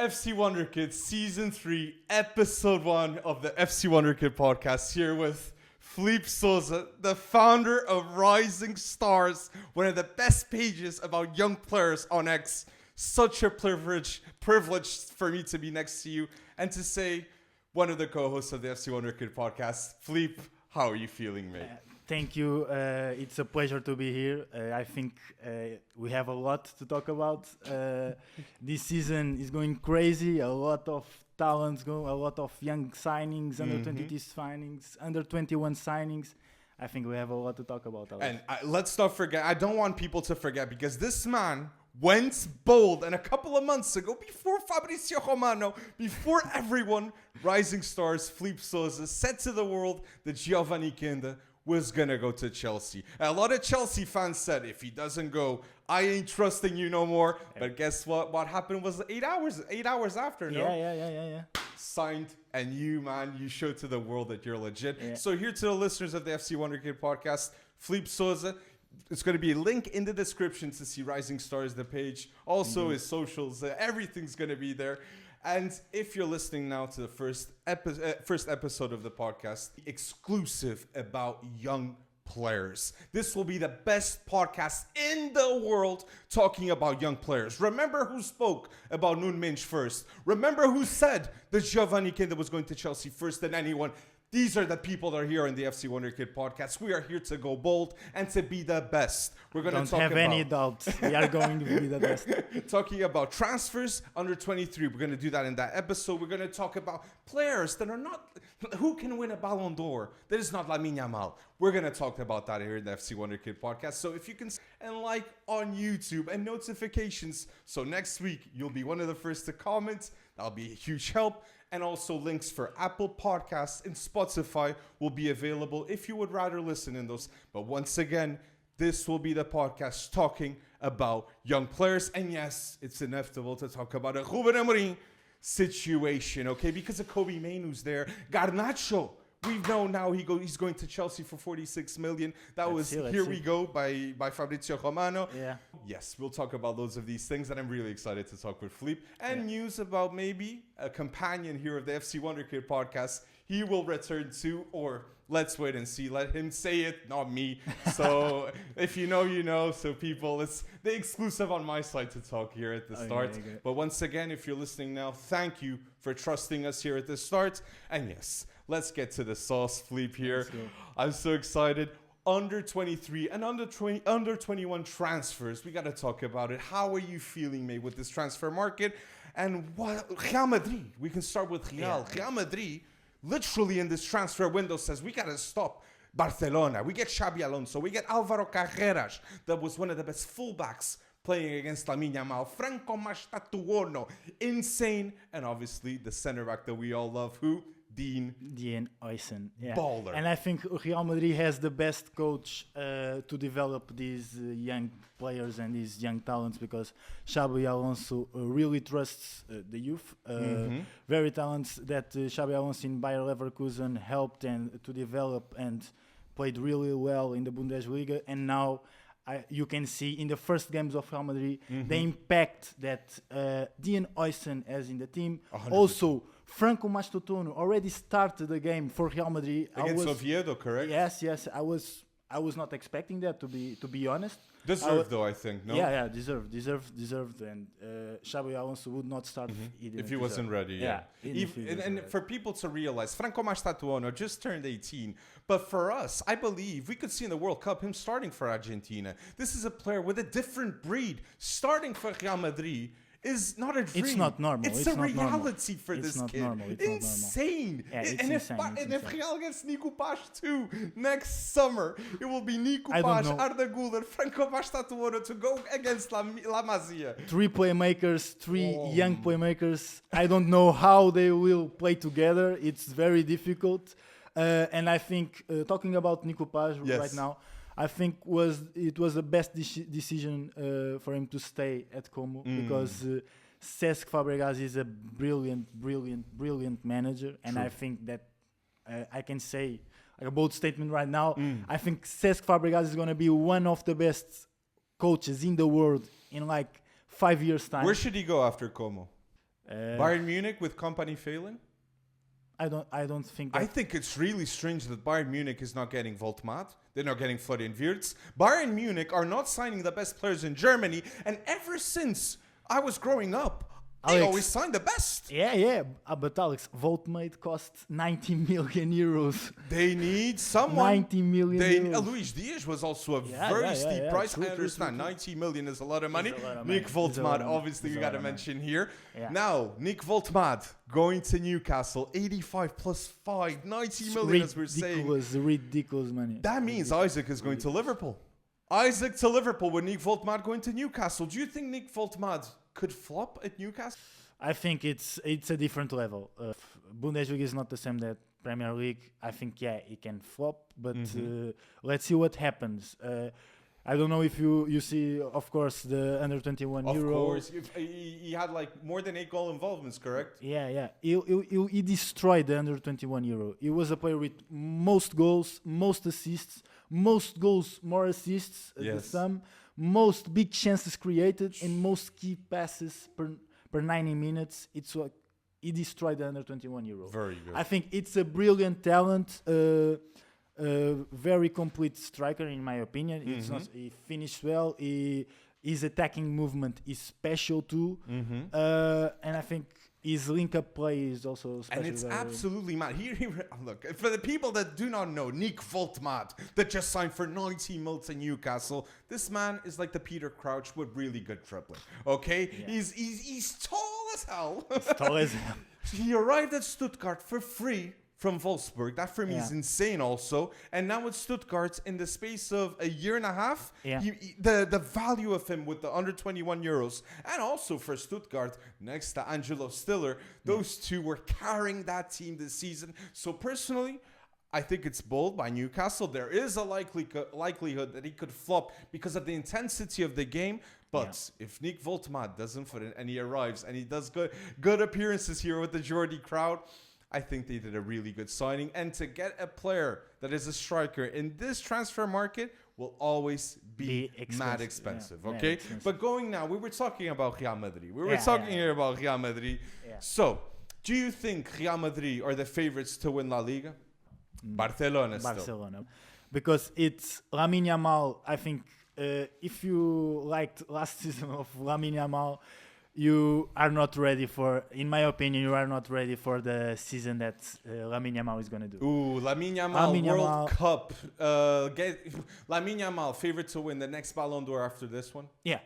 FC Wonderkids Season 3, Episode 1 of the FC Wonderkid podcast, here with Filipe Sousa, the founder of Rising Stars, one of the best pages about young players on X. Such a privilege for me to be next to you and to say one of the co-hosts of the FC Wonderkid podcast. Filipe, how are you feeling, mate? Thank you. It's a pleasure to be here. I think we have a lot to talk about. This season is going crazy. A lot of talents go. A lot of young signings, under 20 signings, under 21 signings. I think we have a lot to talk about. And let's not forget. I don't want people to forget because this man went bold, and a couple of months ago, before Fabrizio Romano, before everyone, Rising Stars, Filipe Sousa said to the world that Giovanni Kenda was going to go to Chelsea. And a lot of Chelsea fans said, if he doesn't go, I ain't trusting you no more. But guess what? What happened was 8 hours after, no? Yeah. Signed, and you showed to the world that you're legit. Yeah. So here to the listeners of the FC Wonderkid podcast, Filipe Sousa, it's going to be a link in the description to see Rising Stars, the page. Also his socials, everything's going to be there. And if you're listening now to the first episode of the podcast, exclusive about young players. This will be the best podcast in the world talking about young players. Remember who spoke about Nuno Mendes first. Remember who said that Giovanni Kenda was going to Chelsea first than anyone. These are the people that are here on the FC Wonderkid podcast. We are here to go bold and to be the best. We're going to talk about... Don't have any doubts. We are going to be the best. Talking about transfers under 23. We're going to do that in that episode. We're going to talk about players that are not... Who can win a Ballon d'Or? That is not Lamine Yamal. We're going to talk about that here in the FC Wonderkid podcast. So if you can... And like on YouTube and notifications. So next week, you'll be one of the first to comment. That'll be a huge help. And also links for Apple Podcasts and Spotify will be available if you would rather listen in those. But once again, this will be the podcast talking about young players. And yes, it's inevitable to talk about a Ruben Amorim situation, okay? Because of Kobe Mainoo's there. Garnacho, we've known now he's going to Chelsea for 46 million. We go by Fabrizio Romano. Yeah. Yes, we'll talk about loads of these things, and I'm really excited to talk with Filipe. And news about maybe a companion here of the FC Wonderkid podcast. He will return to, or let's wait and see. Let him say it, not me. So if you know, you know. So people, it's the exclusive on my side to talk here at the start. Okay. But once again, if you're listening now, thank you for trusting us here at the start. And yes, let's get to the sauce, Filipe here. I'm so excited. Under 23 and under 21 transfers. We got to talk about it. How are you feeling, mate, with this transfer market? And what Real Madrid, we can start with Real. Real Madrid, literally in this transfer window, says we got to stop Barcelona. We get Xabi Alonso. We get Álvaro Carreras, that was one of the best fullbacks playing against Lamine Yamal. Franco Mastantuono, insane. And obviously the center back that we all love, who? Dean Huijsen, Baller. And I think Real Madrid has the best coach to develop these young players and these young talents, because Xabi Alonso really trusts the youth. Very talented that Xabi Alonso in Bayer Leverkusen helped and to develop and played really well in the Bundesliga. And now you can see in the first games of Real Madrid the impact that Dean Huijsen has in the team. 100%. Also, Franco Mastantuono already started the game for Real Madrid against Oviedo, correct? Yes. I was not expecting that, to be honest. Deserved though, I think. No. Yeah. Deserved. And Xabi Alonso would not start if he wasn't ready. Yeah. And for people to realize, Franco Mastantuono just turned 18. But for us, I believe we could see in the World Cup him starting for Argentina. This is a player with a different breed. Starting for Real Madrid is not a dream. It's not normal. It's a reality for this kid. It's insane. Yeah, it's and insane. If Real gets Nico Pash too next summer, it will be Nico Pash, Arda, Güler, Franco Mastantuono to go against La Masia. Three young playmakers. I don't know how they will play together. It's very difficult. And I think talking about Nico Paz right now, I think it was the best decision for him to stay at Como, because Cesc Fabregas is a brilliant manager, and I think that I can say a bold statement right now. I think Cesc Fabregas is going to be one of the best coaches in the world in like 5 years' time. Where should he go after Como? Bayern Munich with company failing? I don't think. I think it's really strange that Bayern Munich is not getting Voltmat. They're not getting Florian Wirtz. Bayern Munich are not signing the best players in Germany. And ever since I was growing up, they Alex, always sign the best. Yeah. But Alex, Voltmate costs 90 million euros. They need someone. 90 million euros. Luis Diaz was also a very steep price. True, I understand. true. 90 million is a lot of money. It's a lot of Nick money. It's a lot Voltmad, of money. obviously, It's we a got lot to of mention here. Yeah. Now, Nick Voltmad going to Newcastle, 85 plus 5, 90 million, as we're saying. Ridiculous money. That means Isaac is going to Liverpool. Isaac to Liverpool with Nick Voltmad going to Newcastle. Do you think Nick Voltmad could flop at Newcastle? I think it's a different level. Bundesliga is not the same that Premier League. I think it can flop, but let's see what happens. I don't know if you see, of course, the under 21 Of Euro. course, he had like more than 8 goal involvements, correct? Yeah. He destroyed the under 21 Euro. He was a player with most goals, most assists, most goals, more assists at the sum, most big chances created, and most key passes per 90 minutes. It's what he destroyed the under 21 Euro. Very good. I think it's a brilliant talent. Very complete striker, in my opinion. It's not, he finished well. His attacking movement is special too. And I think his link-up play is also special. And it's absolutely mad. Look, for the people that do not know, Nick Voltmad, that just signed for 90 mil to Newcastle, this man is like the Peter Crouch with really good dribbling. Okay? Yeah. He's tall as hell. Tall as hell. He arrived at Stuttgart for free from Wolfsburg. That for me is insane also. And now with Stuttgart, in the space of a year and a half, the value of him with the under 21 euros, and also for Stuttgart, next to Angelo Stiller, those two were carrying that team this season. So personally, I think it's bold by Newcastle. There is a likelihood that he could flop because of the intensity of the game. But if Nick Voltmad doesn't fit in and he arrives and he does good appearances here with the Geordie crowd, I think they did a really good signing. And to get a player that is a striker in this transfer market will always be mad expensive. Yeah, okay? expensive. But going now, we were talking about Real Madrid. We were talking here about Real Madrid. Yeah. So, do you think Real Madrid are the favorites to win La Liga? Barcelona still. Because it's Lamine Yamal. I think if you liked last season of Lamine Yamal, you are not ready for, in my opinion, you are not ready for the season that Lamine Yamal is going to do. Ooh, Lamine Yamal, World Cup. Lamine Yamal, favorite to win the next Ballon d'Or after this one? Yeah.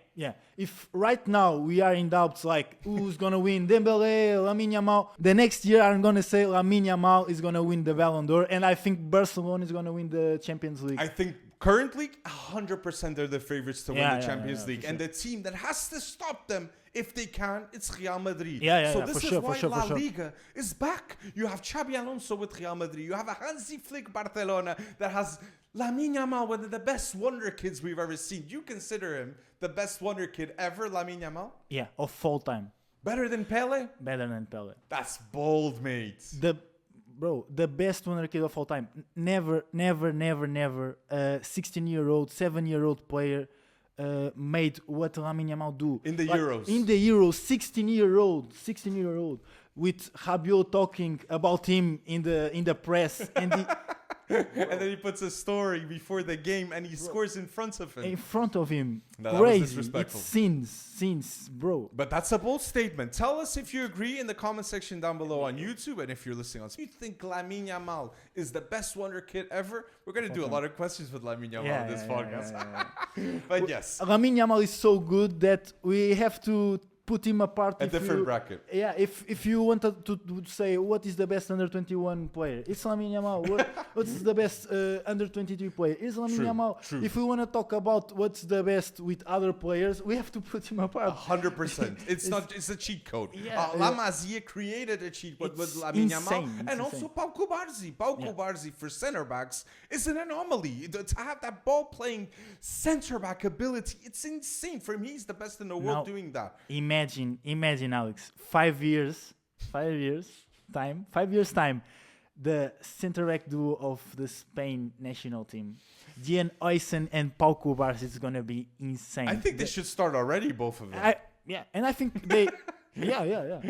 If right now we are in doubts like who's going to win, Dembele, Lamine Yamal, the next year I'm going to say Lamine Yamal is going to win the Ballon d'Or, and I think Barcelona is going to win the Champions League. I think currently 100% they're the favorites to win the Champions League. And the team that has to stop them, if they can, it's Real Madrid. So this is why La Liga is back. You have Xabi Alonso with Real Madrid. You have a Hansi Flick Barcelona that has Lamine Yamal, one of the best Wonderkids we've ever seen. Do you consider him the best Wonderkid ever, Lamine Yamal? Yeah, of all time. Better than Pele? Better than Pele. That's bold, mate. The best Wonderkid of all time. Never, 16-year-old, 7-year-old player made what Lamine Yamal do. In the Euros. In the Euros, 16-year-old, with Rabiot talking about him in the press. And and then he puts a story before the game and he scores in front of him. In front of him. No, crazy. It's sins, bro. But that's a bold statement. Tell us if you agree in the comment section down below on YouTube, and if you're listening on. Do you think Lamine Yamal is the best Wonderkid ever? We're going to do a lot of questions with Lamine Yamal in this podcast. But yes. Lamine Yamal is so good that we have to put him apart. A different bracket. Yeah, if you wanted to say what is the best under 21 player, it's Lamine Yamal. What's the best under 23 player? It's Lamine Yamal. True. If we want to talk about what's the best with other players, we have to put him apart. 100%. It's a cheat code. Yeah, La Masia created a cheat code with Lamine Yamal, and also Pau Cubarsí for center backs is an anomaly. To have that ball playing center back ability, it's insane. For him, he's the best in the world doing that. Imagine, Alex, 5 years time, the center back duo of the Spain national team, Gian Oysen and Pau Cubarsí, is gonna be insane. I think they should start already, both of them. And I think they Yeah.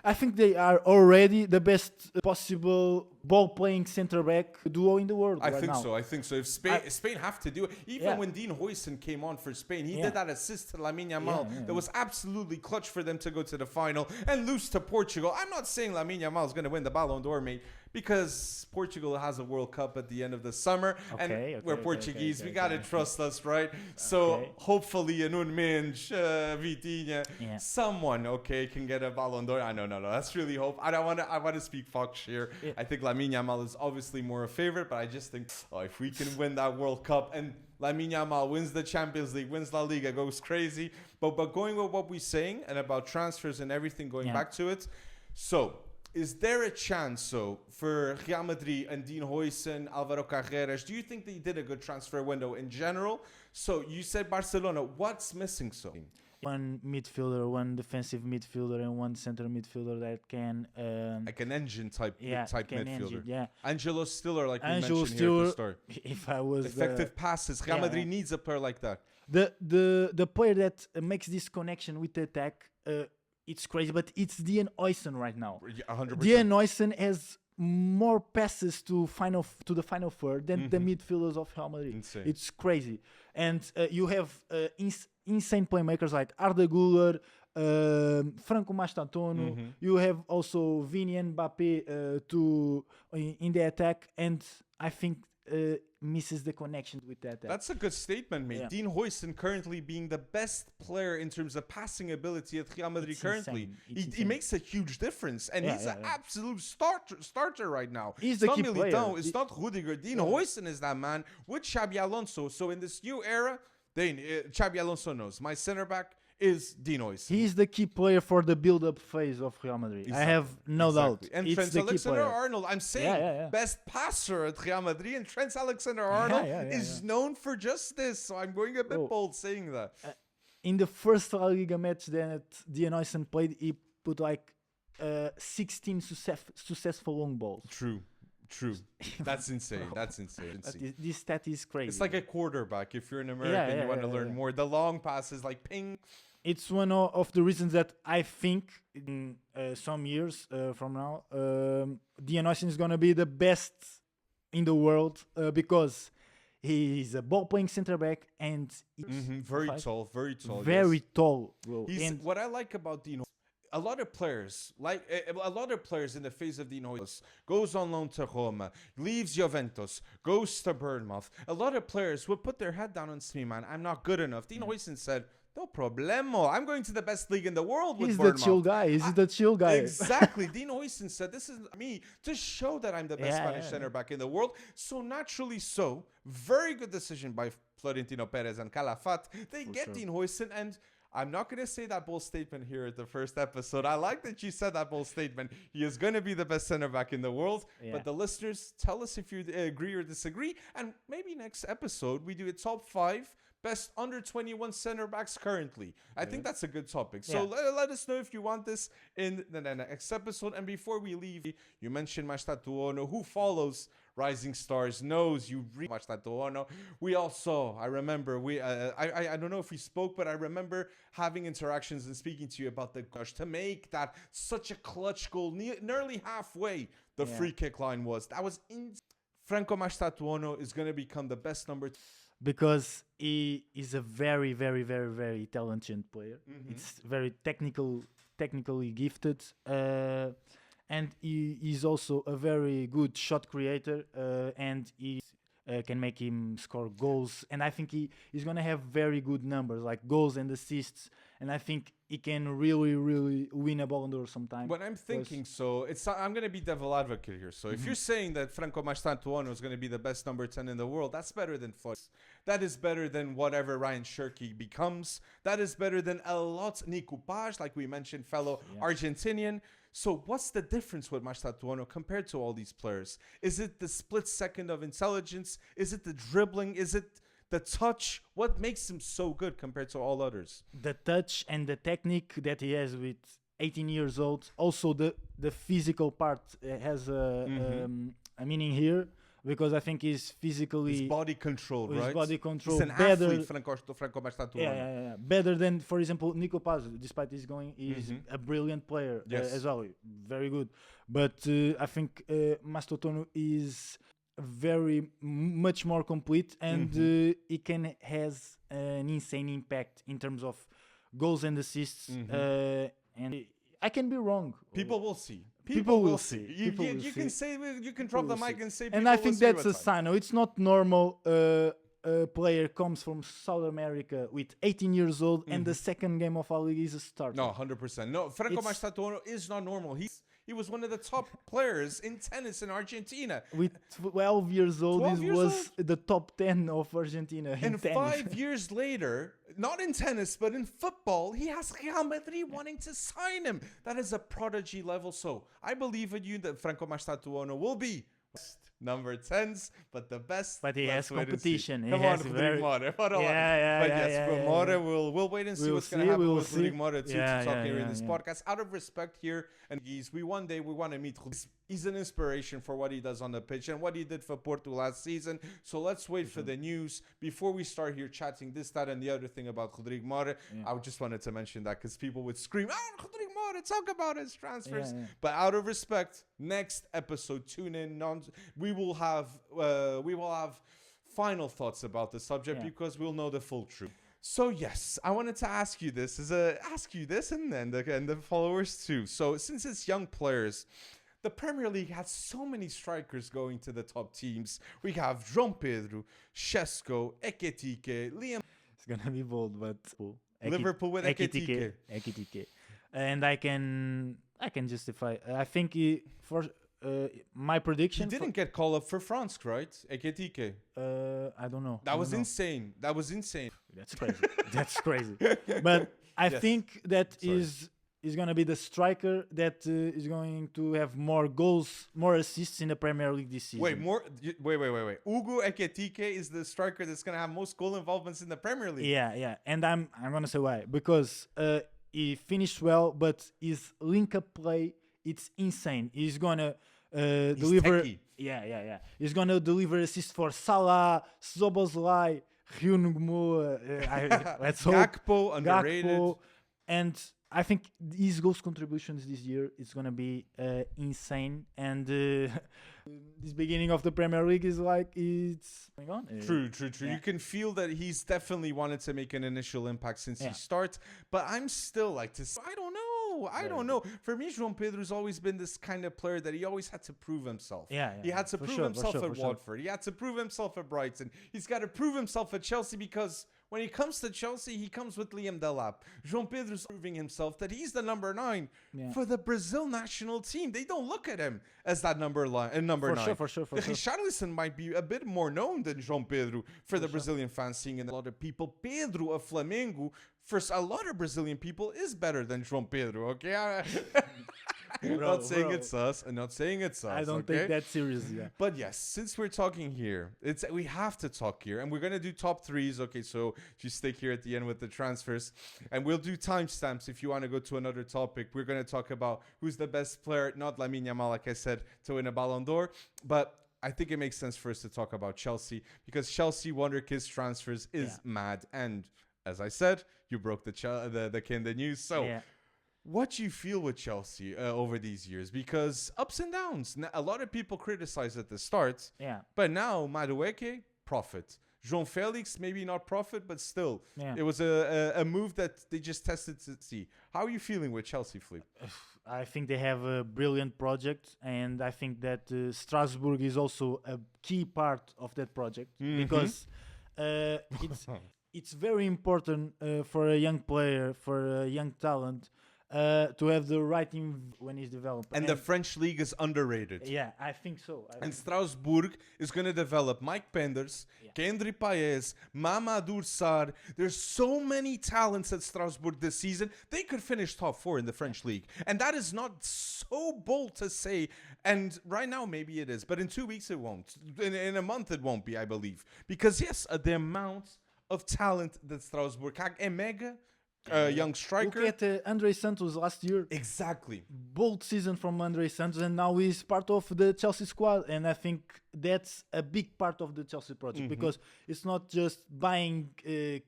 I think they are already the best possible ball playing center back duo in the world. I right think now. so. I think so. If Spain have to do it, even Yeah. when Dean Huijsen came on for Spain, he Yeah. did that assist to Lamine Yamal Yeah. that was absolutely clutch for them to go to the final and lose to Portugal. I'm not saying Lamine Yamal is going to win the Ballon d'Or, mate, because Portugal has a World Cup at the end of the summer, and we're Portuguese. We gotta trust us, right? So hopefully, Minge, Vitinha, someone can get a Ballon d'Or. No. That's really hope. I want to speak Fox here. Yeah. I think Lamine Yamal is obviously more a favorite, but I just think if we can win that World Cup and Lamine Yamal wins the Champions League, wins La Liga, goes crazy. But going with what we're saying and about transfers and everything, going back to it, so. Is there a chance, for Real Madrid and Dean Huijsen, Alvaro Carreras? Do you think they did a good transfer window in general? So you said Barcelona. What's missing, One midfielder, one defensive midfielder, and one center midfielder that can... like an engine type midfielder. Engine, Angelo Stiller, like Angelo we mentioned here at the start. If I was... Effective passes. Real Madrid needs a player like that. The player that makes this connection with the attack... it's crazy, but it's Dean Huijsen right now. 100%. Dean Huijsen has more passes to the final third than the midfielders of Real Madrid. Insane. It's crazy. And you have insane playmakers like Arda, Güler, Franco, Mastantuono. You have also Vini and Mbappe in the attack, and I think misses the connection with that. That's a good statement, mate. Yeah. Dean Huijsen currently being the best player in terms of passing ability at Real Madrid currently. He makes a huge difference, and he's an absolute starter right now. He's the key player. It's not Rudiger. Dean Huijsen is that man with Xabi Alonso. So in this new era, Xabi Alonso knows my center back is Dean Huijsen. He's the key player for the build-up phase of Real Madrid. I have no doubt. And it's Trent Alexander-Arnold, I'm saying, best passer at Real Madrid, and Trent Alexander-Arnold is known for just this. So I'm going a bit bold saying that. In the first La Liga match that Dean Huijsen played, he put like 16 successful long balls. True. That's insane. This stat is crazy. It's like a quarterback. If you're an American, you want to learn more. The long passes, like ping. It's one of the reasons that I think in some years from now, Dean Huijsen is going to be the best in the world because he's a ball-playing center back and very tall. Very tall, bro. What I like about Dean, a lot of players in the phase of Dean Huijsen goes on loan to Roma, leaves Juventus, goes to Bournemouth. A lot of players would put their head down and say, "Man, I'm not good enough." Dean Huijsen said, "No problemo. I'm going to the best league in the world with Bournemouth." He's the chill guy. Exactly. Dean Huijsen said, "This is me to show that I'm the best Spanish center back in the world." So naturally, very good decision by Florentino Perez and Calafat. They get Dean Huijsen, and I'm not going to say that bold statement here at the first episode. I like that you said that bold statement. He is going to be the best center back in the world. Yeah. But the listeners, tell us if you agree or disagree. And maybe next episode, we do a top 5 best under 21 center backs currently. I think that's a good topic. So let us know if you want this in the next episode. And before we leave, you mentioned Mastantuono, who follows Rising Stars, knows you read Mastantuono. We all saw, I remember, I don't know if we spoke, but I remember having interactions and speaking to you about the gosh to make that such a clutch goal, nearly halfway the free kick line was. That was Franco Mastantuono is going to become the best number because he is a very, very, very, very talented player. It's very technically gifted. And he is also a very good shot creator, and he can make him score goals. And I think he's going to have very good numbers, like goals and assists. And I think he can really, really win a Ballon d'Or sometime. But I'm thinking I'm going to be devil advocate here. So if you're saying that Franco Mastantuono is going to be the best number 10 in the world, that's better than Fox. That is better than whatever Ryan Cherki becomes. That is better than a lot Nico Page, like we mentioned, fellow Argentinian. So what's the difference with Mastantuono compared to all these players? Is it the split second of intelligence? Is it the dribbling? Is it the touch? What makes him so good compared to all others? The touch and the technique that he has with 18 years old. Also, the physical part has a meaning here. because I think he's physically His body control, his right? body control He's an better. athlete, Franco Mastantuono. Better than, for example, Nico Paz. Despite he's a brilliant player as well, very good. But I think Mastantuono is very much more complete, and he has an insane impact in terms of goals and assists. And I can be wrong. People will see. People will see. You can say, you can drop the mic and say. And I think that's a sign. No, it's not normal. A player comes from South America with 18 years old, and the second game of our league is a starter. No, 100%. No, Franco Mastantuono is not normal. He was one of the top players in tennis in Argentina. With 12 years old, he was the top 10 of Argentina in and tennis. 5 years later, not in tennis, but in football, he has Real Madrid wanting to sign him. That is a prodigy level. So I believe in you that Franco Mastantuono will be number 10s, but the best. But he has competition. Come on, Rodrigo Mora. But Mora, we'll wait and see what's going to happen with Rodrigo Mora too, to talk here in this podcast. Out of respect here, and we want to meet. He's an inspiration for what he does on the pitch and what he did for Porto last season. So let's wait for the news before we start here chatting this, that, and the other thing about Rodrigo Mora. I just wanted to mention that because people would scream, Rodrigo Mora, talk about his transfers. But out of respect, next episode, tune in. We will have final thoughts about the subject because we'll know the full truth. So yes, I wanted to ask you this and then the followers too. So since it's young players, the Premier League has so many strikers going to the top teams. We have João Pedro, Šeško, Ekitike, Liam. It's gonna be bold, but Liverpool with Ekitike. And I can justify. I think for my prediction. He didn't get called up for France, right? Ekitike. I don't know. That was insane. That's crazy. That's crazy. But I think that is going to be the striker that is going to have more goals, more assists in the Premier League this season. Wait. Ugo Ekitike is the striker that's going to have most goal involvements in the Premier League. Yeah. And I'm going to say why. Because he finished well, but his link-up play, it's insane. He's going to deliver. Techie. Yeah. He's going to deliver assists for Salah, Szoboszlai, Hyungu, let's hope. Gakpo, underrated. And I think his goals contributions this year is going to be insane. And this beginning of the Premier League is like, it's going on. True. Yeah. You can feel that he's definitely wanted to make an initial impact since he starts. But I'm still like, I don't know. For me, João Pedro's always been this kind of player that he always had to prove himself. He had to prove himself at Watford. He had to prove himself at Brighton. He's got to prove himself at Chelsea because when he comes to Chelsea, he comes with Liam Delap. João Pedro's proving himself that he's the number 9 for the Brazil national team. They don't look at him as that number 9. For sure. Richarlison might be a bit more known than João Pedro for the Brazilian fans, seeing in a lot of people. Pedro of Flamengo, for a lot of Brazilian people, is better than João Pedro, okay? I'm not saying it's us. I don't take that seriously. Yeah. But yes, since we're talking here, we have to talk here, and we're gonna do top threes. Okay, so just stick here at the end with the transfers, and we'll do timestamps if you want to go to another topic. We're gonna talk about who's the best player, not Lamine Yamal, like I said, to win a Ballon d'Or, but I think it makes sense for us to talk about Chelsea because Chelsea Wonderkids transfers is mad, and as I said, you broke the news. So. What do you feel with Chelsea over these years? Because ups and downs. A lot of people criticize at the start. But now, Madueke, profit. João Felix, maybe not profit, but still. It was a move that they just tested to see. How are you feeling with Chelsea, Filipe? I think they have a brilliant project. And I think that Strasbourg is also a key part of that project. Because it's very important for a young player, for a young talent, to have the right team when he's developed. And the French league is underrated. Yeah, I think so. And Strasbourg is going to develop Mike Penders, Kendry Paes, Mamadou Sarr. There's so many talents at Strasbourg this season. They could finish top 4 in the French league. And that is not so bold to say. And right now, maybe it is. But in 2 weeks, it won't. In a month, it won't be, I believe. Because, yes, the amount of talent that Strasbourg has, mega. young striker. Look at Andre Santos last year. Exactly. Bold season from Andre Santos, and now he's part of the Chelsea squad. And I think that's a big part of the Chelsea project because it's not just buying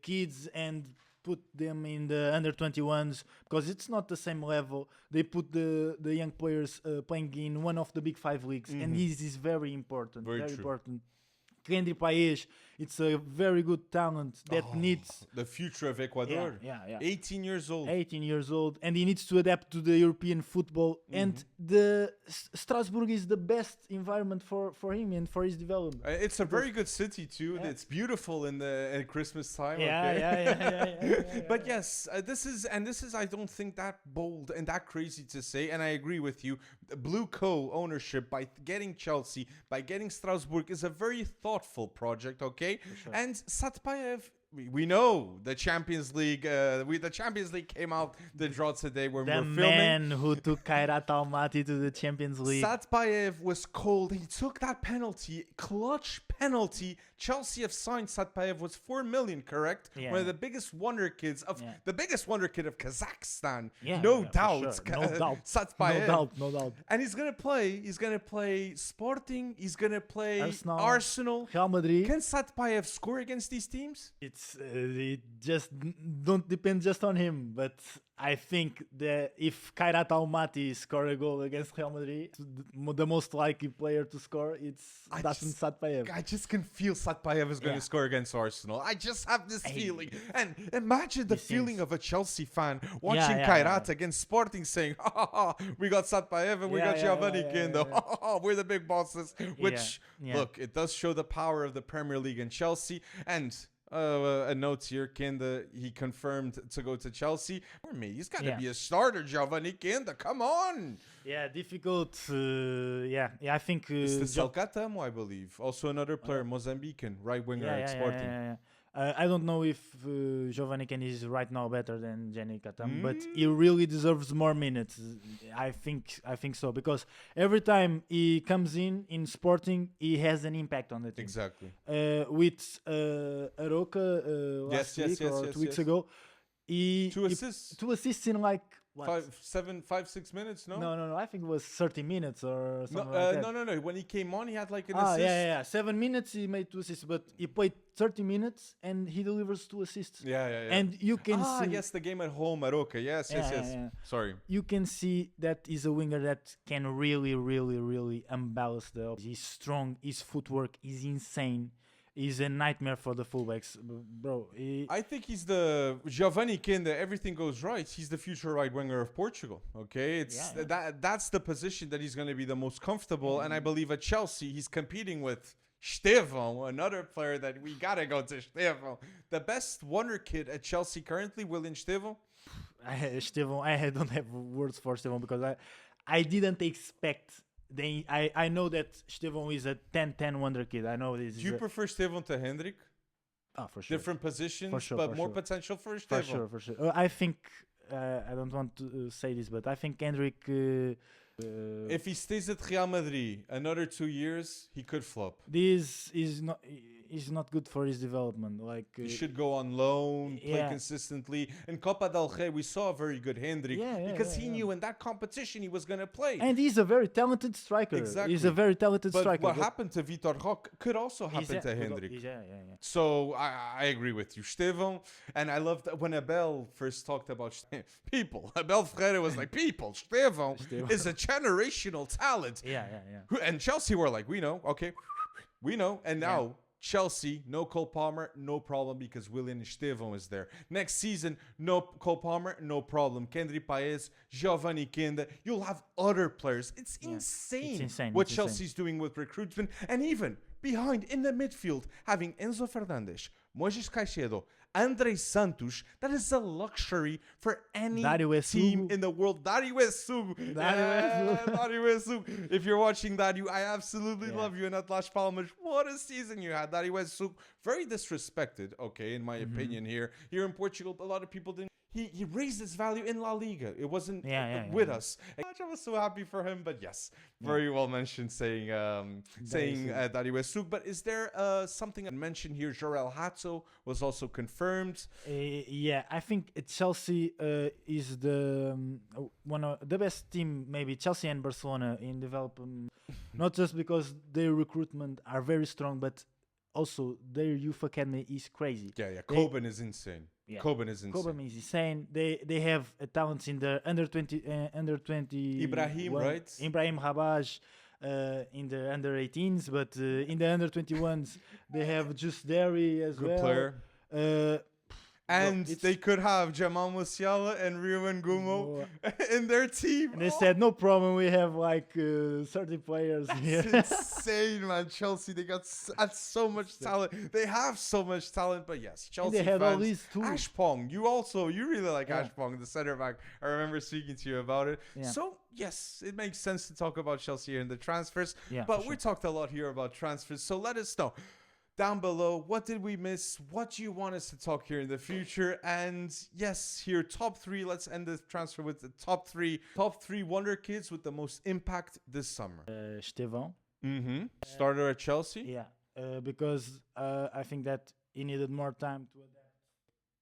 kids and put them in the under 21s because it's not the same level. They put the young players playing in one of the big 5 leagues, and this is very important. Very important. Kendry Paes, it's a very good talent that needs the future of Ecuador. Yeah. 18 years old. 18 years old, and he needs to adapt to the European football. And the Strasbourg is the best environment for him and for his development. It's a very good city too. It's beautiful in the at Christmas time. Yeah. But yes, this is I don't think that bold and that crazy to say. And I agree with you. Blue Co ownership by getting Chelsea, by getting Strasbourg is a very thoughtful project. Okay, Sure. and Satpayev. We know the Champions League. The Champions League came out the draw today when The we're filming. man who took Kairat Almaty to the Champions League. Satpayev was cold. He took that penalty, clutch penalty. Chelsea have signed Satpayev was 4 million, correct? Yeah. One of the biggest Wonderkids of the biggest Wonderkid of Kazakhstan. No doubt. Sure. No doubt. Satpayev. No doubt. And he's gonna play Sporting. He's gonna play Arsenal. Real Madrid. Can Satpayev score against these teams? It just don't depend just on him, but I think that if Kairat Almaty score a goal against Real Madrid, the most likely player to score it's Satpayev. I just can feel Satpayev is going to score against Arsenal. I just have this feeling. And imagine the feeling of a Chelsea fan watching Kairat against Sporting saying, we got Satpayev and we got Giovanni Kendo. We're the big bosses. Which, look, it does show the power of the Premier League and Chelsea. And a note here, Kenda, he confirmed to go to Chelsea. For me, he's got to be a starter, Giovanni Kenda. Come on. Yeah, difficult. I think it's the Salcatamo, I believe. Also another player, Mozambican, right winger at Sporting. I don't know if Giovanni Kenda is right now better than Jenny Katam, but he really deserves more minutes. I think so because every time he comes in Sporting, he has an impact on the team. Exactly. With Aroca last week or 2 weeks ago, he 2 assists. 2 assists in like. 5-6 minutes, no? No. I think it was 30 minutes or something like that. No. When he came on, he had like an assist. Yeah. 7 minutes, he made 2 assists, but he played 30 minutes and he delivers 2 assists. Yeah. And you can see... yes, the game at home, Aroca. Yes. Sorry. You can see that he's a winger that can really, really, really unbalance the... He's strong, his footwork is insane. He's a nightmare for the fullbacks, bro. I think he's the Giovanni Kenda. Everything goes right. He's the future right winger of Portugal. Okay, that's the position that he's going to be the most comfortable. And I believe at Chelsea, he's competing with Estevão, another player that we gotta go to. Estevão, the best Wonderkid at Chelsea currently, William Estevão. I don't have words for Estevão because I didn't expect. I know that Estevão is a 10-10 Wonderkid. I know this. Do you prefer Estevão to Hendrik? For sure. Different positions, but more potential for Estevão. For sure. I think I don't want to say this, but I think Hendrik. If he stays at Real Madrid another 2 years, he could flop. This is not good for his development. Like he should go on loan, play consistently. In Copa del Rey, we saw a very good Hendrik because he knew in that competition he was going to play. And he's a very talented striker. Exactly. He's a very talented striker. What happened to Vitor Roque could also happen to Hendrik. So I agree with you, Estevão. And I loved when Abel first talked about people. Abel Freire was like, Estevão is a generational talent. And Chelsea were like, we know, okay, we know. And now Chelsea, no Cole Palmer, no problem because William Estevão is there. Next season, no Cole Palmer, no problem. Kendry Paes, Giovanni Kenda. You'll have other players. It's insane what Chelsea's doing with recruitment. And even behind in the midfield, having Enzo Fernandes, Moisés Caicedo, Andre Santos, that is a luxury for any team in the world. Dario Sugo. If you're watching that, I absolutely love you. And at Las Palmas, what a season you had. Dario Sugo, very disrespected, okay, in my opinion here. Here in Portugal, a lot of people didn't. he raised his value in La Liga. It wasn't with us. I was so happy for him. But yes, very well mentioned saying that he was Suk. But is there something I mentioned here? Jorel Hato was also confirmed. I think Chelsea is the one of the best team, maybe Chelsea and Barcelona in development. Not just because their recruitment are very strong, but also their youth academy is crazy. Coben is insane. Coben is insane. They have talents in the under 20 Ibrahim, right? Ibrahim Rabaj in the under 18s, but in the under 21s they have Just Derry as Good well. Player. And they could have Jamal Musiala and Ruben Gumo in their team. And they said, no problem, we have like 30 players here. That's insane, man. Chelsea, they got so much talent. They have so much talent, but yes, Chelsea and they had fans. all these too. Ashpong, you really like Ashpong, the center back. I remember speaking to you about it. Yeah. So, yes, it makes sense to talk about Chelsea here in the transfers. Yeah, but we talked a lot here about transfers, so let us know. Down below, what did we miss? What do you want us to talk here in the future? And yes, here top 3. Let's end the transfer with the top 3 Wonderkids with the most impact this summer. Estevão. Starter at Chelsea. Yeah, because I think that he needed more time to adapt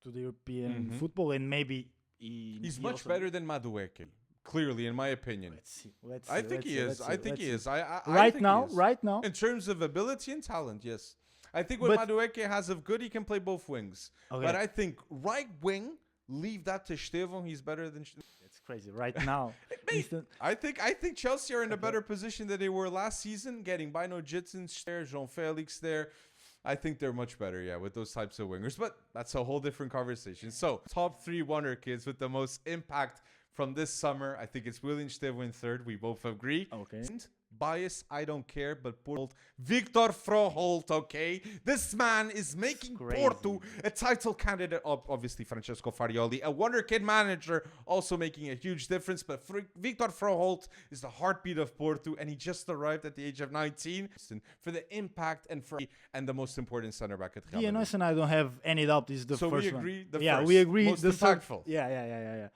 to the European football, and maybe he's much better than Madueke. Clearly, in my opinion. Let's see. I think he is. I think he is. Right now. In terms of ability and talent, yes. I think what Madueke has of good, he can play both wings. Okay. But I think right wing, leave that to Estevão. He's better than Estevão. It's crazy. Right now. I think Chelsea are in a better position than they were last season, getting Bino Jitson there, Jean Felix there. I think they're much better, with those types of wingers. But that's a whole different conversation. So, top 3 Wonderkids with the most impact from this summer. I think it's William Estevão in third. We both agree. Okay. And bias, I don't care, but Victor Froholt, okay? This man is making Porto a title candidate. Obviously, Francesco Farioli, a Wonderkid manager, also making a huge difference. But Victor Froholt is the heartbeat of Porto, and he just arrived at the age of 19 for the impact and the most important center back at Real Madrid. Noise and I don't have any doubt. Is the so first we agree. one. The first, we agree. Most impactful. Yeah.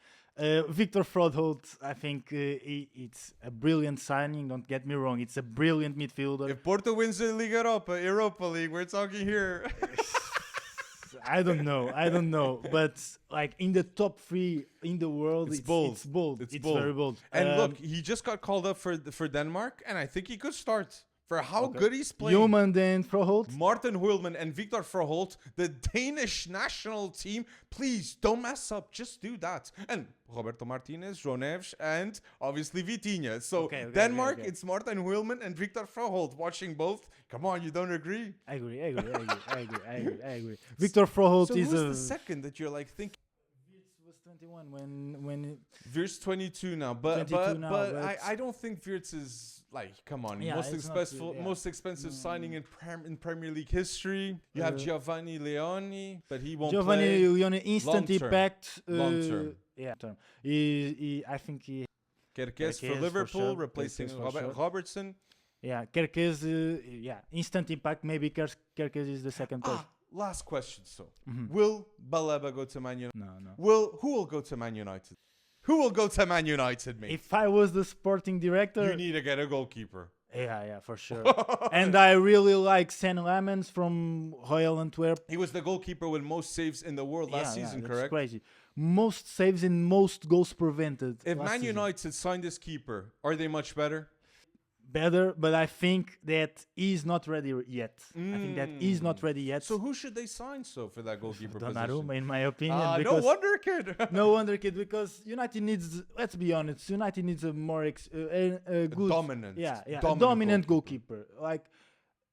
Victor Froholt, I think it's a brilliant signing. Don't get me wrong; it's a brilliant midfielder. If Porto wins the Liga Europa League, we're talking here. I don't know, but like in the top 3 in the world, it's bold. It's bold. It's very bold. And look, he just got called up for Denmark, and I think he could start. For how good he's playing. Human and Froholt. Martin Huilman and Victor Froholt, the Danish national team. Please don't mess up. Just do that. And Roberto Martinez, João Neves, and obviously Vitinha. So Denmark, it's Martin Huilman and Victor Froholt. Watching both. Come on, you don't agree? I agree. Victor Froholt is the second that you're like thinking? Wirtz was 21 when Wirtz 22 now. But I don't think Wirtz is... Like, come on, most expensive signing in Premier League history. You have Giovanni Leone, but he won't play. Giovanni Leone, instant impact. Long term. Term. I think he... Kerkez for Liverpool, replacing Robertson. Yeah, Kerkez, instant impact. Maybe Kerkez is the second place. Last question, Will Baleba go to Man United? No. Who will go to Man United? Who will go to Man United, mate? If I was the sporting director... You need to get a goalkeeper. Yeah, for sure. And I really like Sen Lamens from Royal Antwerp. He was the goalkeeper with most saves in the world last season, correct? That's crazy. Most saves and most goals prevented. If Man United signed this keeper, are they much better? Better, but I think that he's not ready yet. So who should they sign for that goalkeeper Donnarumma, in my opinion. No Wonderkid. No Wonderkid, because United needs, let's be honest, United needs a more good... Dominant. Dominant goalkeeper. Like,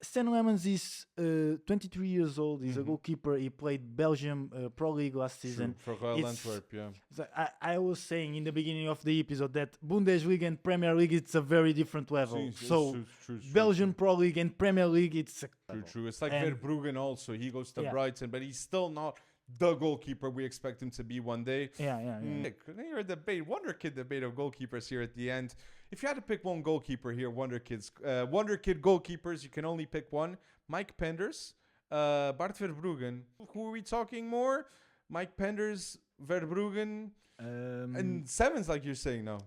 Stan Lemons is 23 years old. He's a goalkeeper. He played Belgium Pro League last season. For Royal Antwerp, I was saying in the beginning of the episode that Bundesliga and Premier League, it's a very different level. True, Belgian Pro League and Premier League, it's... True. It's like Verbruggen also. He goes to Brighton, but he's still not the goalkeeper we expect him to be one day. Your debate, Wonderkid debate of goalkeepers here at the end. If you had to pick one goalkeeper here, Wonderkid goalkeepers, you can only pick one. Mike Penders, Bart Verbruggen. Who are we talking more? Mike Penders Verbruggen, and sevens, like you're saying now.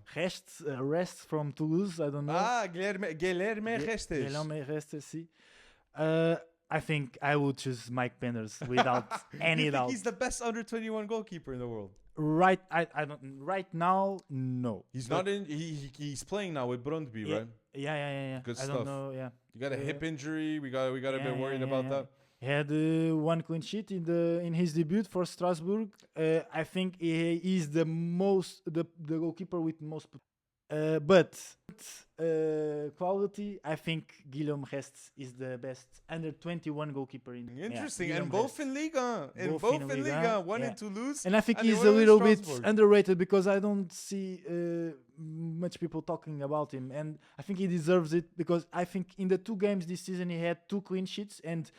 Rest from Toulouse, I don't know. Guilherme Restes. Guilherme Restes, see. I think I would choose Mike Penders without any You think doubt. he's the best under 21 goalkeeper in the world? Right, I don't. Right now, no. He's But not in. He's playing now with Brøndby, Yeah. right? Yeah. Good I stuff. don't know. Yeah. You got a hip injury. We got a bit worried yeah, about yeah. that. He had one clean sheet in his debut for Strasbourg. I think he is the goalkeeper with most. But quality, I think Guillaume Restes is the best under 21 goalkeeper in. Interesting, Guillaume and both Restes. in Liga, Both in Liga, one yeah. in Toulouse, And I think and he's the a one in little bit Strasbourg. underrated because I don't see much people talking about him. And I think he deserves it because I think in the 2 games this season he had 2 clean sheets and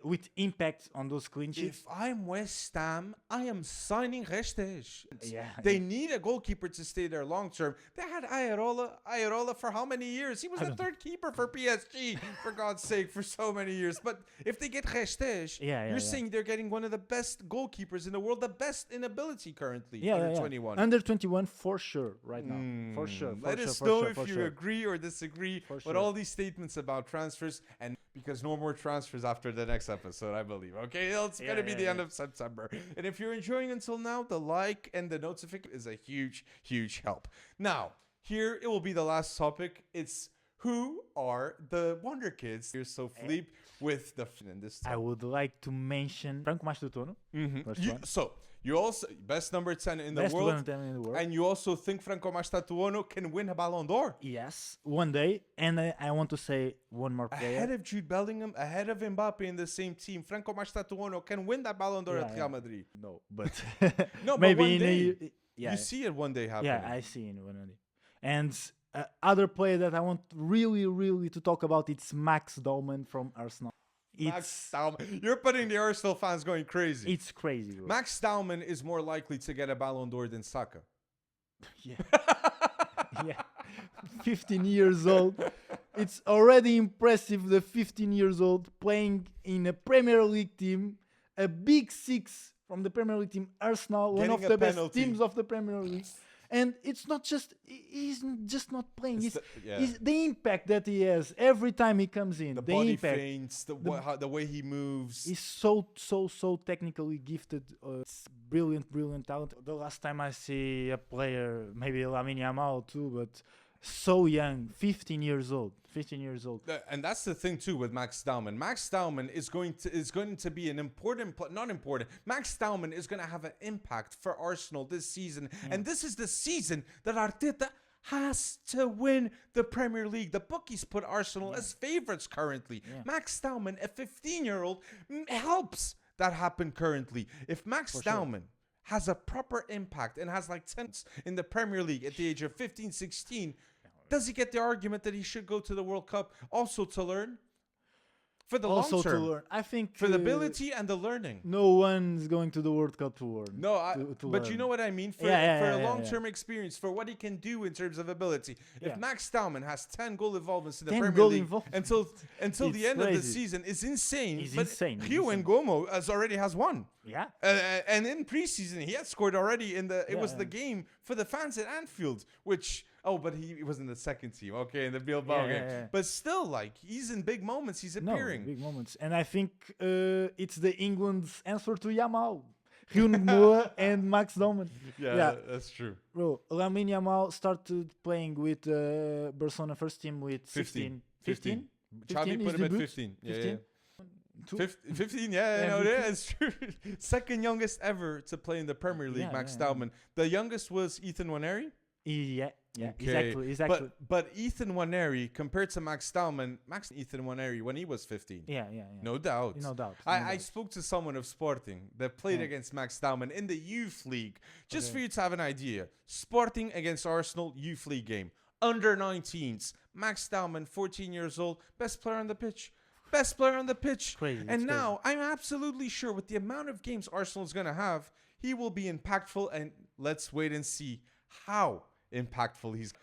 with impact on those clean sheets. If I'm West Ham, I am signing Restes. Yeah, They need a goalkeeper to stay there long term. They had Ayarola for how many years? He was the third keeper for PSG, for God's sake, for so many years. But if they get Restes, you're saying they're getting one of the best goalkeepers in the world, the best in ability currently, under 21. Under 21 for sure right now. For sure. Let us know if you agree or disagree with all these statements about transfers, and because no more transfers after the next episode, I believe. Okay, it's gonna be the end of September. And if you're enjoying until now, the like and the notification is a huge help. Now, here it will be the last topic. It's who are the Wonderkids? Here's so Filipe with the in this. I would like to mention Franco Mastantuono. So you also best number 10 in the Best world, 1 in the world. and you also think Franco Mastantuono can win a Ballon d'Or? Yes, one day. And I want to say one more player. Ahead of Jude Bellingham, ahead of Mbappe in the same team, Franco Mastantuono can win that Ballon d'Or at Real Madrid. No, but No, maybe but one in day, you you see it one day happening. Yeah, I see in one day. And other player that I want really to talk about, it's Max Dolman from Arsenal. Max Stauman. You're putting the Arsenal fans going crazy. It's crazy, bro. Max Stauman is more likely to get a Ballon d'Or than Saka. Yeah. Yeah. 15 years old. It's already impressive, the 15 years old playing in a Premier League team, a big 6 from the Premier League team, Arsenal, one of Getting a the best penalty. teams of the Premier League. And it's not just, he's just not playing. It's the impact that he has every time he comes in. The The body impact. feints, the way he moves. He's so technically gifted. It's brilliant talent. The last time I see a player, maybe Lamine Yamal too, but so young, 15 years old. And that's the thing too with Max Stauman. Max Stauman is going to be an important, not important. Max Stauman is going to have an impact for Arsenal this season, and this is the season that Arteta has to win the Premier League. The bookies put Arsenal as favorites currently. Max Stauman, a 15-year-old, helps that happen currently. If Max Stauman has a proper impact and has like 10 in the Premier League at the age of 15, 16, does he get the argument that he should go to the World Cup also to learn? For the long term. To learn. I think for the ability and the learning. No one's going to the World Cup to learn. No, to but learn. You know what I mean? For a long-term experience, for what he can do in terms of ability. If Max Stauman has 10 goal involvements in the Premier League until the end of the season, is insane. It's but insane. Hugh Ngomo already has one. Yeah. And in preseason, he had scored already in the. It was the game for the fans at Anfield, which. Oh, but he was in the second team. Okay, in the Bilbao game. Yeah. But still, like, he's in big moments. He's appearing. Big moments. And I think it's the England's answer to Yamal. Hyun Moa and Max Dolman. Yeah, that's true. Bro, Lamine Yamal started playing with Barcelona first team with 15. 15? Xavi put him at 15. 15? 15, it's true. Second youngest ever to play in the Premier League, Max Stauman. The youngest was Ethan Nwaneri. Yeah, okay. Exactly. But Ethan Nwaneri compared to Max Stauman, Ethan Nwaneri when he was 15. Yeah. No doubt. I spoke to someone of Sporting that played against Max Stauman in the youth league. Just for you to have an idea, Sporting against Arsenal youth league game, under 19s. Max Stauman, 14 years old, best player on the pitch. Crazy, and now I'm absolutely sure with the amount of games Arsenal is going to have, he will be impactful. And let's wait and see how impactful he's.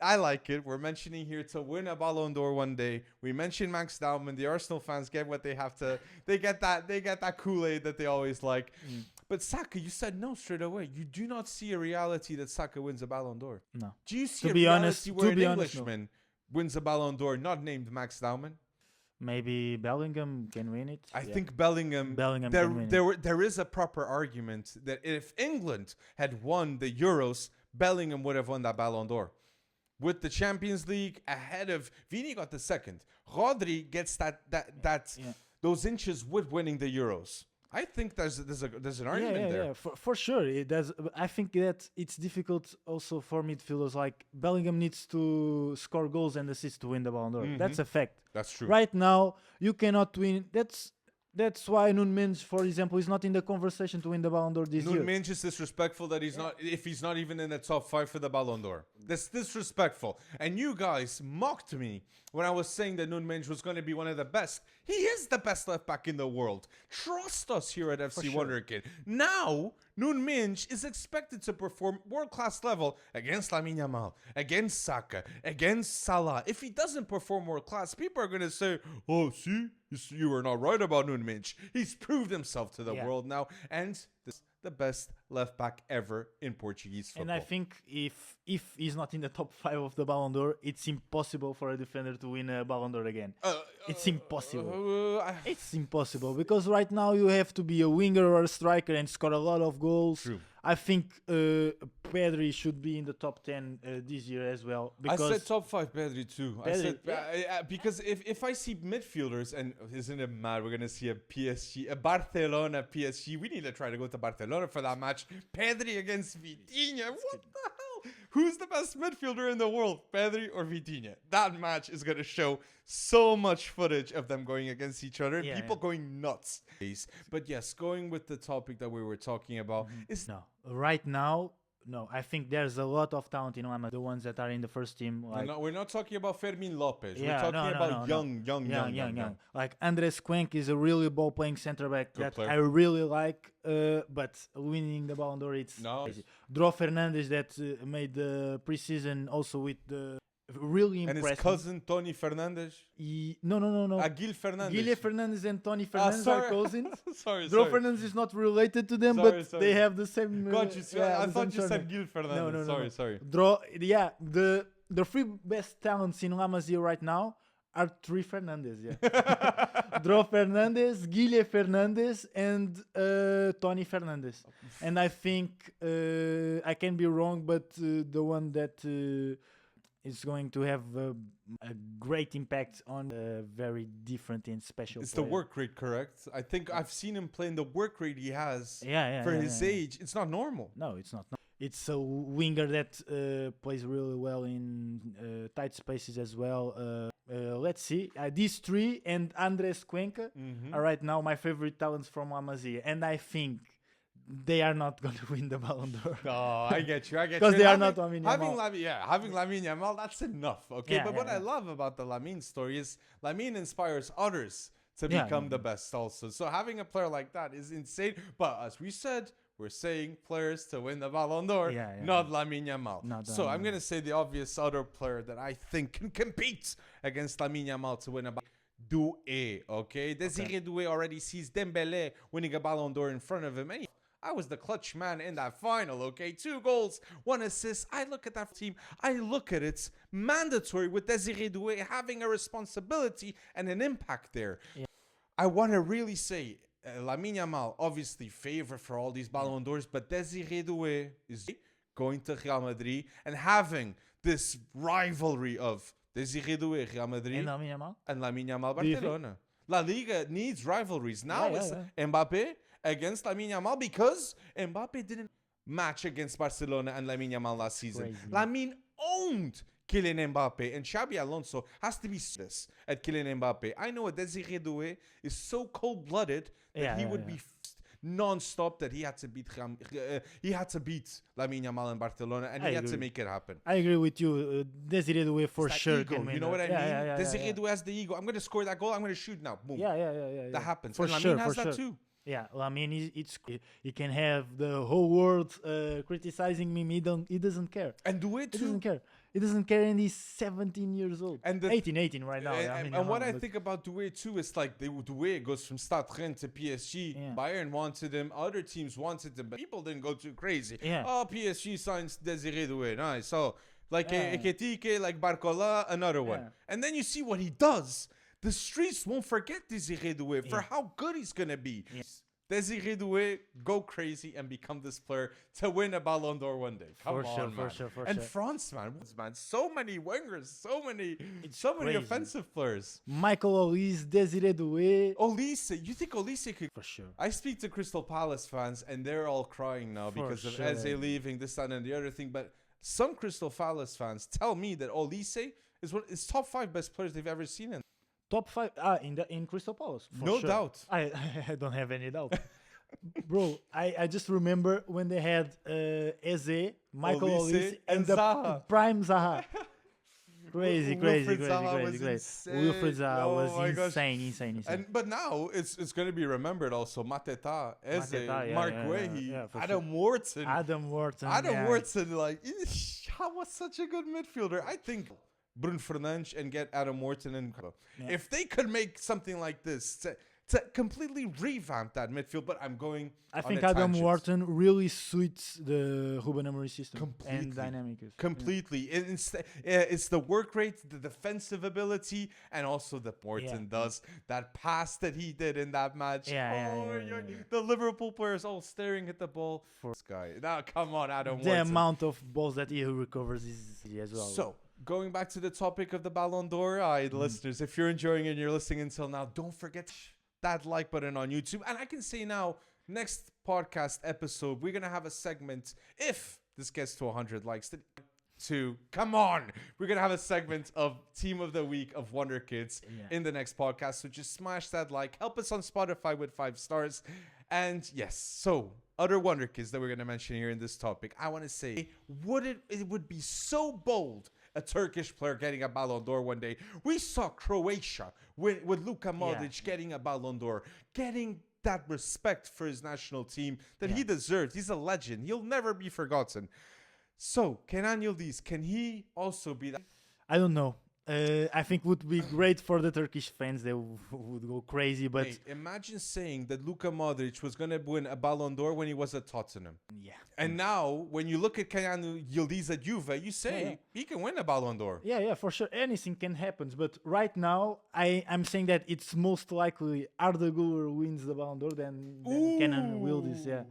I like it. We're mentioning here to win a Ballon d'Or one day. We mentioned Max Stauman. The Arsenal fans get what they have to. They get that Kool-Aid that they always like. But Saka, you said no straight away. You do not see a reality that Saka wins a Ballon d'Or. No. Do you see To a be reality honest- where to an be honest, no. Englishman wins a Ballon d'Or not named Max Dauman? Maybe Bellingham can win it. I Yeah. think Bellingham can win there is a proper argument that if England had won the Euros, Bellingham would have won that Ballon d'Or. With the Champions League ahead of Vini got the second. Rodri gets those inches with winning the Euros. I think there's an argument there. Yeah, for sure. It does. I think that it's difficult also for midfielders. Like Bellingham needs to score goals and assists to win the Ballon d'Or. That's a fact. That's true. Right now, you cannot win. That's why Nuno Mendes, for example, is not in the conversation to win the Ballon d'Or this year. Nuno Mendes is disrespectful that he's not even in the top 5 for the Ballon d'Or. That's disrespectful. And you guys mocked me when I was saying that Nuno Mendes was going to be one of the best. He is the best left back in the world. Trust us here at FC Wonderkid. Now, Nuno Mendes is expected to perform world-class level against Lamine Yamal, against Saka, against Salah. If he doesn't perform world-class, people are going to say, oh, see, you were not right about Nuno Mendes. He's proved himself to the world now, and this is the best left back ever in Portuguese football. And I think if he's not in the top 5 of the Ballon d'Or, it's impossible for a defender to win a Ballon d'Or again. It's impossible. It's impossible because right now you have to be a winger or a striker and score a lot of goals. True. I think Pedri should be in the top 10 this year as well. Because I said top 5 Pedri too. I Pedri, said because if I see midfielders, and isn't it mad we're gonna see a PSG, a Barcelona PSG. We need to try to go to Barcelona for that match. Pedri against Vitinha. What the hell? Who's the best midfielder in the world, Pedri or Vitinha? That match is gonna show so much footage of them going against each other. People going nuts. But yes, going with the topic that we were talking about is no. Right now, no. I think there's a lot of talent in Lama. The ones that are in the first team. Like, we're not talking about Fermin Lopez. Yeah, we're talking about young. Like Andres Cuenca is a really ball-playing center back that player. I really like. But winning the Ballon d'Or, it's crazy. Dro Fernandes that made the preseason also with the really impressive. And his cousin Tony Fernandes. No. Gil Fernandes. Guilherme Fernandes and Tony Fernandes are cousins. sorry. Dro Fernandes is not related to them, but they have the same. Got you. I thought you said Gil Fernandes. No. Sorry. The 3 best talents in La Masia right now are 3 Fernandes. Yeah. Dro Fernandes, Guilherme Fernandes, and Tony Fernandes. And I think I can be wrong, but the one that is going to have a great impact on a very different and special It's player. the work rate, correct? I think I've seen him play, and the work rate he has for his age, it's not normal. No, it's not. It's a winger that plays really well in tight spaces as well. Let's see. These 3 and Andres Cuenca are right now my favorite talents from La Masia. And I think they are not going to win the Ballon d'Or. Oh, I get you. Because they are not Lamine Yamal. Having Lamine Yamal, that's enough. Okay, but what I love about the Lamine story is Lamine inspires others to become the best also. So having a player like that is insane. But as we said, we're saying players to win the Ballon d'Or, not Lamine Yamal. So I'm going to say the obvious other player that I think can compete against Lamine Yamal to win a Ballon d'Or. Doué, okay? Desiré Doué already sees Dembélé winning a Ballon d'Or in front of him. And I was the clutch man in that final, okay? 2 goals, 1 assist. I look at that team. I look at it's mandatory with Desiré Doué having a responsibility and an impact there. Yeah. I want to really say Lamine Yamal, obviously favorite for all these Ballon d'Ors, but Desiré Doué is going to Real Madrid and having this rivalry of Desiré Doué, Real Madrid, and Lamine Yamal, Barcelona. La Liga needs rivalries. Now it's Mbappé against Lamine Yamal because Mbappé didn't match against Barcelona and Lamine Yamal last season. Crazy. Lamine owned Kylian Mbappé, and Xabi Alonso has to be this at Kylian Mbappé. I know Desiré Doué is so cold-blooded that he would be non-stop, that he had to beat Lamine Yamal in Barcelona, and he had to make it happen. I agree with you. Desiré Doué for sure ego, can you know what I mean? Desiré Doué Doué has the ego. I'm going to score that goal. I'm going to shoot now. Boom. That happens. For and Lamine sure, has for that sure. too. Yeah, Lamine, he can have the whole world criticizing him. He doesn't care. And Doué He too. doesn't care. He doesn't care, and he's 17 years old. And 18 right now. And what I think about Doué too is like Doué goes from Stade Rennes to PSG. Yeah. Bayern wanted him, other teams wanted him, but people didn't go too crazy. Yeah. Oh, PSG signs Désiré Doué, nice. So like Ekitike, like Barcola, another one. Yeah. And then you see what he does. The streets won't forget Désiré Doué for how good he's gonna be. Yeah. Désiré Doué go crazy and become this player to win a Ballon d'Or one day. Come on, man. And France, man, so many wingers, so many crazy. offensive players. Michael Olise, Désiré Doué. Olise, you think Olise could? For sure. I speak to Crystal Palace fans and they're all crying now because of Eze leaving, this, that, and the other thing. But some Crystal Palace fans tell me that Olise is top 5 best players they've ever seen in. Top 5 in Crystal Palace. No doubt. I don't have any doubt. Bro, I just remember when they had Eze, Michael Olise, and the Zaha. prime Zaha. Crazy. Wilfried Zaha was insane. Wilfried Zaha Oh was my gosh. insane. But now it's going to be remembered also. Mateta, Eze, Mark Guehi, Adam sure. Wharton. Adam Wharton. Wharton, like, was such a good midfielder. I think Bruno Fernandes and get Adam Wharton in. Yeah. If they could make something like this to completely revamp that midfield, but I think Adam Wharton really suits the Ruben Amorim system and dynamics. Completely. Yeah. It's the work rate, the defensive ability, and also the Wharton does that pass that he did in that match. The Liverpool players all staring at the ball for this guy. Now, come on, Adam Wharton. The amount of balls that he recovers is as well. So, going back to the topic of the Ballon d'Or, listeners, if you're enjoying it and you're listening until now, don't forget that like button on YouTube. And I can say now, next podcast episode, we're going to have a segment, if this gets to 100 likes, come on, we're going to have a segment of Team of the Week of Wonderkids in the next podcast. So just smash that like, help us on Spotify with 5 stars. And yes, so other Wonderkids that we're going to mention here in this topic, I want to say, it would be so bold, a Turkish player getting a Ballon d'Or one day. We saw Croatia with Luka Modric getting a Ballon d'Or, getting that respect for his national team that he deserves. He's a legend. He'll never be forgotten. So, Kenan Yıldız, can he also be that? I don't know. I think would be great for the Turkish fans. They would go crazy. But imagine saying that Luka Modric was going to win a Ballon d'Or when he was at Tottenham. Yeah. And now, when you look at Kenan Yıldız at Juve, you say he can win a Ballon d'Or. Yeah, for sure. Anything can happen. But right now, I'm saying that it's most likely Arda Güler wins the Ballon d'Or than Kenan Yıldız.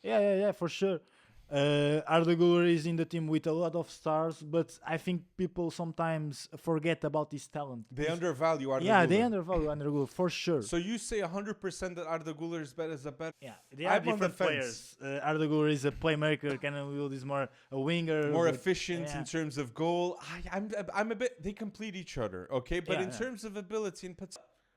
Yeah, for sure. Arda Güler is in the team with a lot of stars, but I think people sometimes forget about his talent. They undervalue Arda Güler. Yeah, they undervalue Arda Güler for sure. So you say 100% that Arda Güler is better as a better? Yeah, they are different players. Arda Güler is a playmaker. Kenan Yıldız is more a winger, more efficient in terms of goal. I'm a bit. They complete each other, okay? But in terms of ability and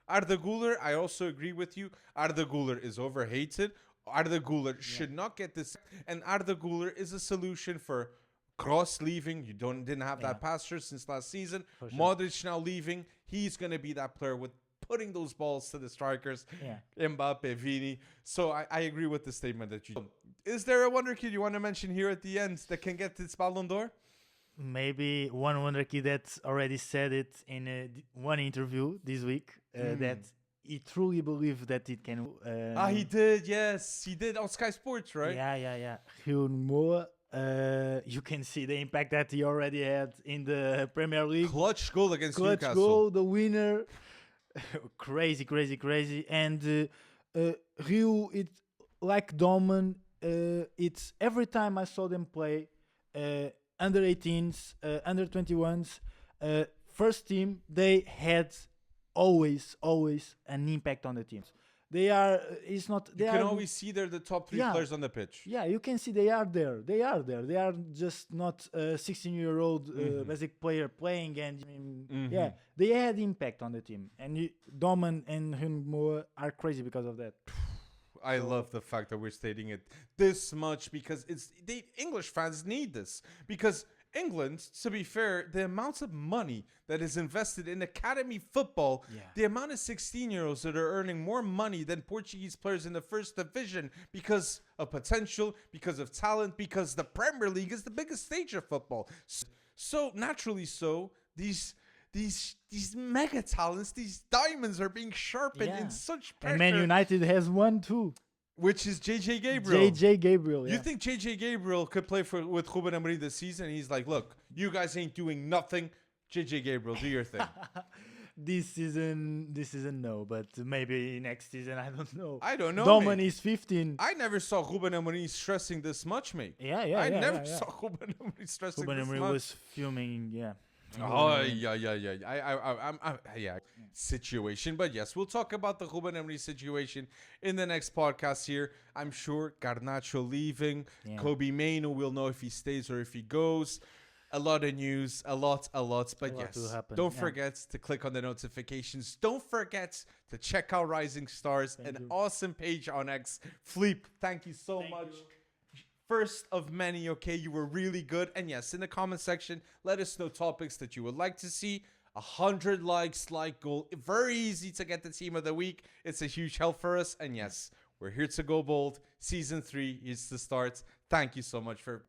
Arda Güler, I also agree with you. Arda Güler is overhated. Arda Güler should not get this, and Arda Güler is a solution for Kroos leaving. You didn't have that passer since last season. Sure. Modric now leaving. He's going to be that player with putting those balls to the strikers. Mbappe, Vini. So I agree with the statement that you. Is there a Wonderkid you want to mention here at the end that can get this Ballon d'Or? Maybe one Wonderkid that already said it in one interview this week that he truly believed that it can. He did, yes. He did on Sky Sports, right? Yeah. Moa, you can see the impact that he already had in the Premier League. Clutch goal against Newcastle. Clutch goal, the winner. Crazy. And Rio, it like Dortmund, it's every time I saw them play, under 18s, under 21s, first team, they had always an impact on the teams. They are. It's not. They you can are, always see they're the top 3 players on the pitch. Yeah, you can see they are there. They are just not a 16-year-old basic player playing, and they had impact on the team. And Dortmund and Moa are crazy because of that. I love the fact that we're stating it this much because English fans need this because. England, to be fair, the amount of money that is invested in academy football, the amount of 16-year-olds that are earning more money than Portuguese players in the first division because of potential, because of talent, because the Premier League is the biggest stage of football. So naturally, these mega talents, these diamonds are being sharpened in such pressure. And Man United has one too. Which is JJ Gabriel. JJ Gabriel, yeah. You think JJ Gabriel could play with Ruben Amorim this season? He's like, look, you guys ain't doing nothing. JJ Gabriel, do your thing. This season, no, but maybe next season, I don't know. I don't know. Doman is 15. I never saw Ruben Amorim stressing this much, mate. Yeah. I never saw Ruben Amorim stressing Ruben this Amorim much. was fuming, yeah. Oh, yeah. Situation. But yes, we'll talk about the Ruben Amorim situation in the next podcast here. I'm sure Garnacho leaving. Yeah. Kobe Mainoo, we'll know if he stays or if he goes. A lot of news, a lot. But yes, don't forget to click on the notifications. Don't forget to check out Rising Stars, awesome page on X. Filipe, thank you so much. First of many, okay? You were really good. And yes, in the comment section, let us know topics that you would like to see. 100 likes, like goal. Very easy to get the team of the week. It's a huge help for us. And yes, we're here to go bold. Season 3 is the start. Thank you so much for...